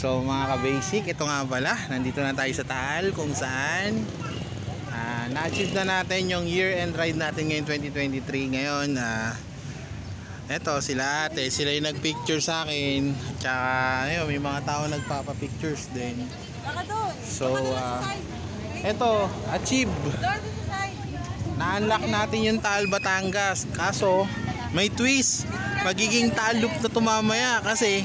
So mga ka-basic, ito nga pala, nandito na tayo sa Taal kung saan na-achieve na natin yung year-end ride natin ngayon 2023. Ngayon, eto sila ate, sila yung nag-picture sa akin. Tsaka ayun, may mga tao nagpapa-pictures din. So, eto, achieve. Na-unlock natin yung Taal Batangas. Kaso, may twist. Magiging Taal Loop na tumamaya kasi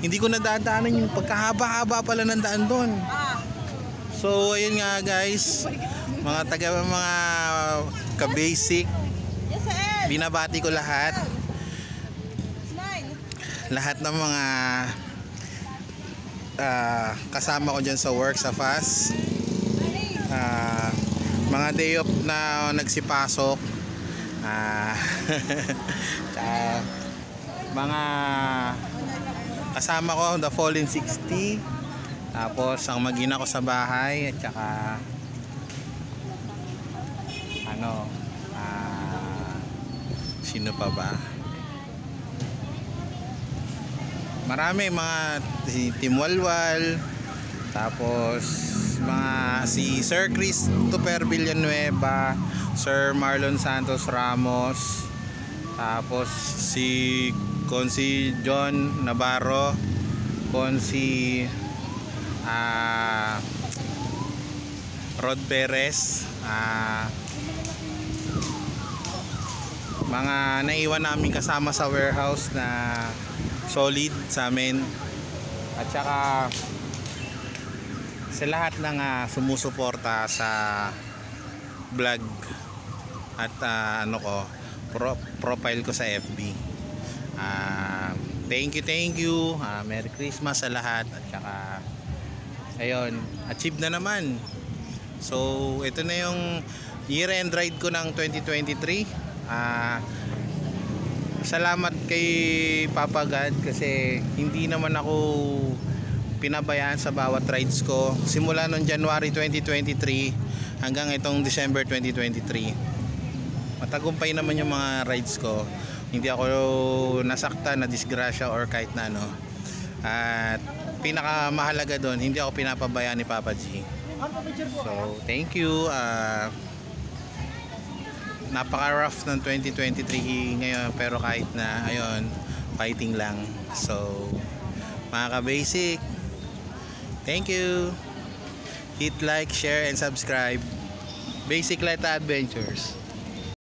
hindi ko nadadaanan yung pagkahaba-haba pala ng daan doon. So, ayun nga guys. Mga ka-basic. Binabati ko lahat. Lahat ng mga kasama ko dyan sa work, sa FAS. Mga day off na nagsipasok. Mga kasama ko, the Fallen 60. Tapos ang mag-ina ko sa bahay. At saka sino pa ba? Marami, mga si Tim Walwal. Tapos mga si Sir Christopher Villanueva, Sir Marlon Santos Ramos, tapos si Consi John Navarro, Consi Rod Perez, mga naiwan namin kasama sa warehouse na solid sa amin. At saka sa lahat ng sumusuporta sa vlog at profile ko sa FB. Thank you. Merry Christmas sa lahat. At saka ayun, achieve na naman. So ito na yung year-end ride ko ng 2023. Salamat kay Papa God kasi hindi naman ako pinabayaan sa bawat rides ko simula noong January 2023 hanggang itong December 2023. Matagumpay naman yung mga rides ko. Hindi ako nasaktan, na disgrasya or kahit na ano. At pinakamahalaga doon, hindi ako pinapabayaan ni Papa G. So thank you. Napaka-rough ng 2023 ngayon, pero kahit na ayun, fighting lang. So mga ka-basic, thank you. Hit like, share and subscribe. Basic Light Adventures.